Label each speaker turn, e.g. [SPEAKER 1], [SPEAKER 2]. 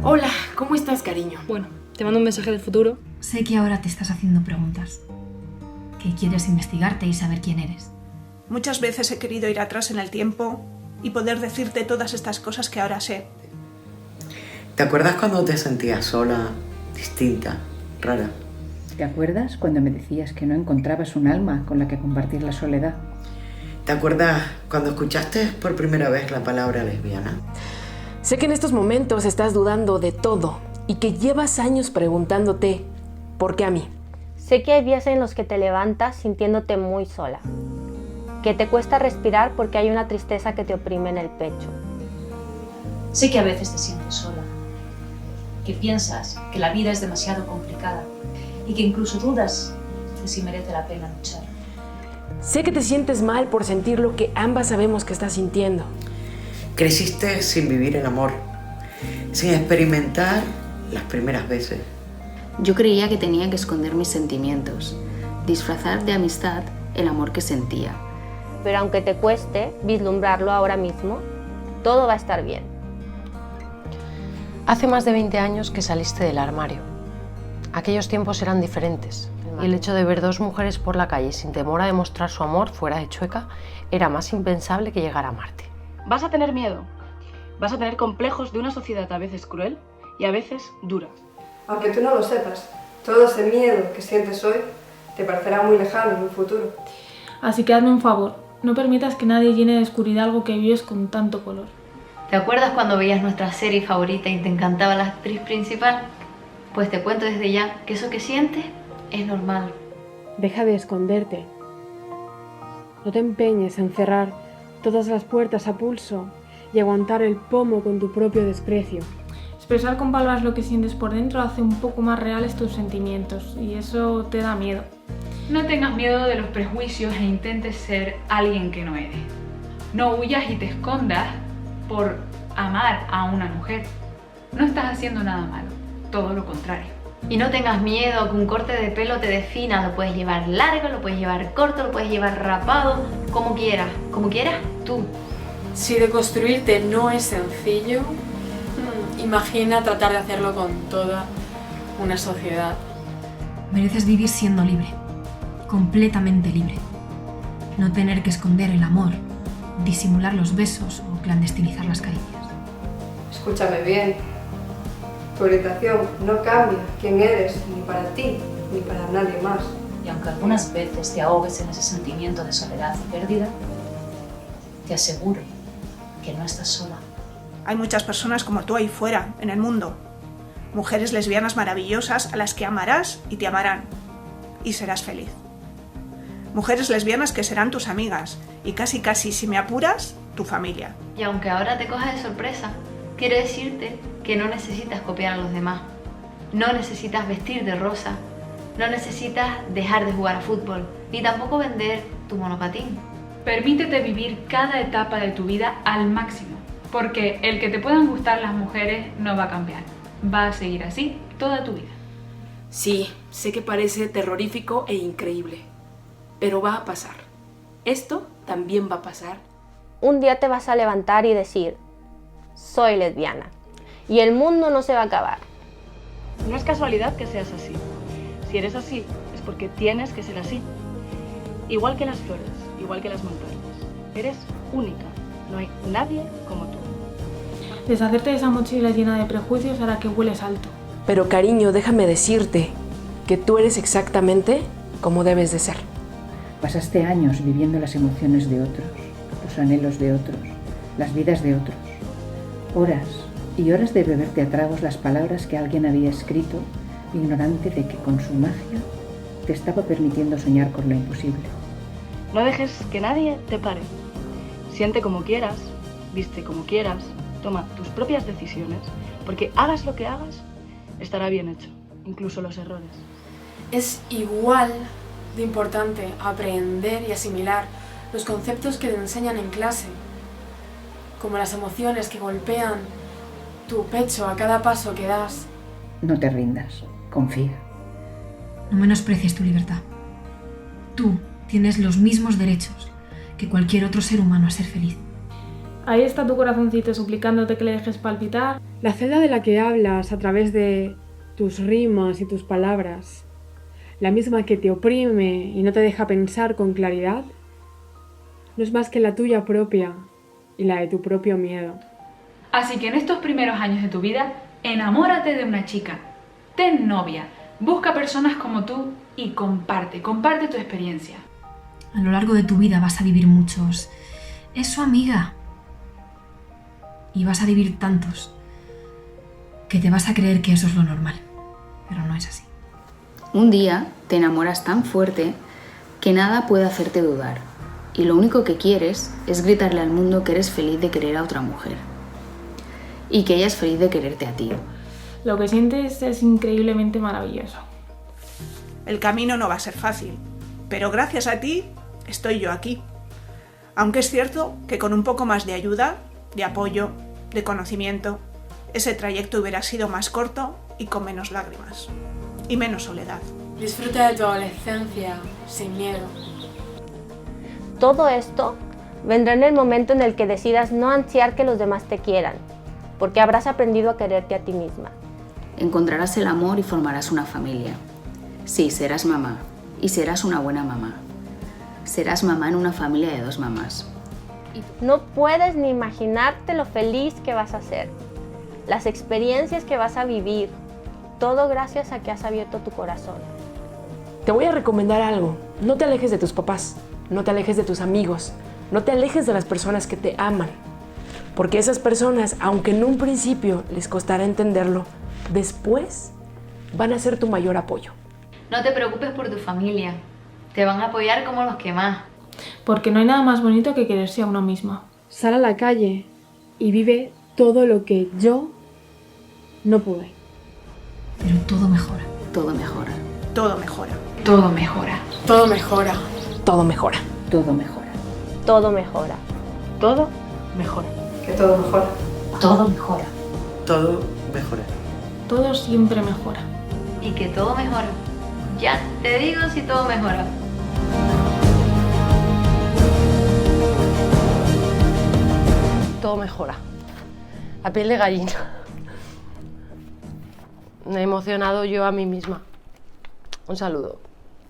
[SPEAKER 1] Hola, ¿cómo estás, cariño?
[SPEAKER 2] Bueno, te mando un mensaje del futuro.
[SPEAKER 3] Sé que ahora te estás haciendo preguntas, que quieres investigarte y saber quién eres.
[SPEAKER 4] Muchas veces he querido ir atrás en el tiempo y poder decirte todas estas cosas que ahora sé.
[SPEAKER 5] ¿Te acuerdas cuando te sentías sola, distinta, rara?
[SPEAKER 6] ¿Te acuerdas cuando me decías que no encontrabas un alma con la que compartir la soledad?
[SPEAKER 5] ¿Te acuerdas cuando escuchaste por primera vez la palabra lesbiana?
[SPEAKER 1] Sé que en estos momentos estás dudando de todo y que llevas años preguntándote ¿por qué a mí?
[SPEAKER 7] Sé que hay días en los que te levantas sintiéndote muy sola, que te cuesta respirar porque hay una tristeza que te oprime en el pecho.
[SPEAKER 8] Sé que a veces te sientes sola, que piensas que la vida es demasiado complicada y que incluso dudas de si merece la pena luchar.
[SPEAKER 1] Sé que te sientes mal por sentir lo que ambas sabemos que estás sintiendo.
[SPEAKER 5] Creciste sin vivir el amor, sin experimentar las primeras veces.
[SPEAKER 9] Yo creía que tenía que esconder mis sentimientos, disfrazar de amistad el amor que sentía.
[SPEAKER 7] Pero aunque te cueste vislumbrarlo ahora mismo, todo va a estar bien.
[SPEAKER 10] Hace más de 20 años que saliste del armario. Aquellos tiempos eran diferentes. Y el hecho de ver dos mujeres por la calle sin temor a demostrar su amor fuera de Chueca era más impensable que llegar a Marte.
[SPEAKER 2] Vas a tener miedo. Vas a tener complejos de una sociedad a veces cruel y a veces dura.
[SPEAKER 11] Aunque tú no lo sepas, todo ese miedo que sientes hoy te parecerá muy lejano en un futuro.
[SPEAKER 12] Así que hazme un favor, no permitas que nadie llene de oscuridad algo que vives con tanto color.
[SPEAKER 9] ¿Te acuerdas cuando veías nuestra serie favorita y te encantaba la actriz principal? Pues te cuento desde ya que eso que sientes es normal.
[SPEAKER 13] Deja de esconderte. No te empeñes en cerrar todas las puertas a pulso y aguantar el pomo con tu propio desprecio.
[SPEAKER 12] Expresar con palabras lo que sientes por dentro hace un poco más reales tus sentimientos y eso te da miedo.
[SPEAKER 2] No tengas miedo de los prejuicios e intentes ser alguien que no eres. No huyas y te escondas por amar a una mujer. No estás haciendo nada malo, todo lo contrario.
[SPEAKER 9] Y no tengas miedo a que un corte de pelo te defina. Lo puedes llevar largo, lo puedes llevar corto, lo puedes llevar rapado, como quieras tú.
[SPEAKER 14] Si deconstruirte no es sencillo, imagina tratar de hacerlo con toda una sociedad.
[SPEAKER 3] Mereces vivir siendo libre, completamente libre. No tener que esconder el amor, disimular los besos o clandestinizar las caricias.
[SPEAKER 11] Escúchame bien. Tu orientación no cambia quién eres ni para ti ni para nadie más.
[SPEAKER 8] Y aunque algunas veces te ahogues en ese sentimiento de soledad y pérdida, te aseguro que no estás sola.
[SPEAKER 4] Hay muchas personas como tú ahí fuera, en el mundo. Mujeres lesbianas maravillosas a las que amarás y te amarán. Y serás feliz. Mujeres lesbianas que serán tus amigas y casi, si me apuras, tu familia.
[SPEAKER 9] Y aunque ahora te cojas de sorpresa, quiero decirte que no necesitas copiar a los demás. No necesitas vestir de rosa. No necesitas dejar de jugar a fútbol. Ni tampoco vender tu monopatín.
[SPEAKER 2] Permítete vivir cada etapa de tu vida al máximo. Porque el que te puedan gustar las mujeres no va a cambiar. Va a seguir así toda tu vida.
[SPEAKER 1] Sí, sé que parece terrorífico e increíble, pero va a pasar. Esto también va a pasar.
[SPEAKER 7] Un día te vas a levantar y decir, soy lesbiana, y el mundo no se va a acabar.
[SPEAKER 2] No es casualidad que seas así. Si eres así, es porque tienes que ser así. Igual que las flores, igual que las montañas. Eres única, no hay nadie como tú.
[SPEAKER 12] Deshacerte de esa mochila llena de prejuicios hará que vueles alto.
[SPEAKER 1] Pero cariño, déjame decirte que tú eres exactamente como debes de ser.
[SPEAKER 6] Pasaste años viviendo las emociones de otros, los anhelos de otros, las vidas de otros. Horas y horas de beberte a tragos las palabras que alguien había escrito, ignorante de que con su magia te estaba permitiendo soñar con lo imposible.
[SPEAKER 2] No dejes que nadie te pare. Siente como quieras, viste como quieras, toma tus propias decisiones, porque hagas lo que hagas, estará bien hecho, incluso los errores.
[SPEAKER 14] Es igual de importante aprender y asimilar los conceptos que te enseñan en clase, como las emociones que golpean tu pecho a cada paso que das.
[SPEAKER 6] No te rindas, confía.
[SPEAKER 3] No menosprecies tu libertad. Tú tienes los mismos derechos que cualquier otro ser humano a ser feliz.
[SPEAKER 12] Ahí está tu corazoncito suplicándote que le dejes palpitar.
[SPEAKER 13] La celda de la que hablas a través de tus rimas y tus palabras, la misma que te oprime y no te deja pensar con claridad, no es más que la tuya propia y la de tu propio miedo.
[SPEAKER 2] Así que en estos primeros años de tu vida, enamórate de una chica, ten novia, busca personas como tú y comparte tu experiencia.
[SPEAKER 3] A lo largo de tu vida vas a vivir muchos. Es su amiga. Y vas a vivir tantos que te vas a creer que eso es lo normal. Pero no es así.
[SPEAKER 15] Un día te enamoras tan fuerte que nada puede hacerte dudar. Y lo único que quieres es gritarle al mundo que eres feliz de querer a otra mujer. Y que ella es feliz de quererte a ti.
[SPEAKER 12] Lo que sientes es increíblemente maravilloso.
[SPEAKER 4] El camino no va a ser fácil, pero gracias a ti estoy yo aquí. Aunque es cierto que con un poco más de ayuda, de apoyo, de conocimiento, ese trayecto hubiera sido más corto y con menos lágrimas. Y menos soledad.
[SPEAKER 14] Disfruta de tu adolescencia sin miedo.
[SPEAKER 7] Todo esto vendrá en el momento en el que decidas no ansiar que los demás te quieran, porque habrás aprendido a quererte a ti misma.
[SPEAKER 15] Encontrarás el amor y formarás una familia. Sí, serás mamá, y serás una buena mamá. Serás mamá en una familia de 2 mamás.
[SPEAKER 7] No puedes ni imaginarte lo feliz que vas a ser, las experiencias que vas a vivir, todo gracias a que has abierto tu corazón.
[SPEAKER 1] Te voy a recomendar algo. No te alejes de tus papás, no te alejes de tus amigos, no te alejes de las personas que te aman. Porque esas personas, aunque en un principio les costará entenderlo, después van a ser tu mayor apoyo.
[SPEAKER 9] No te preocupes por tu familia, te van a apoyar como los que más.
[SPEAKER 12] Porque no hay nada más bonito que quererse a uno misma.
[SPEAKER 13] Sal a la calle y vive todo lo que yo no pude.
[SPEAKER 3] Pero todo mejora.
[SPEAKER 15] Todo mejora.
[SPEAKER 4] Todo mejora.
[SPEAKER 2] Todo mejora.
[SPEAKER 14] Todo mejora.
[SPEAKER 1] Todo mejora.
[SPEAKER 15] Todo mejora.
[SPEAKER 7] Todo mejora.
[SPEAKER 1] Todo mejora.
[SPEAKER 11] Que todo mejora.
[SPEAKER 8] Todo mejora.
[SPEAKER 5] Todo mejora.
[SPEAKER 12] Todo siempre mejora.
[SPEAKER 9] Y que todo mejora. Ya te digo si todo mejora.
[SPEAKER 10] Todo mejora. La piel de gallina. Me he emocionado yo a mí misma. Un saludo.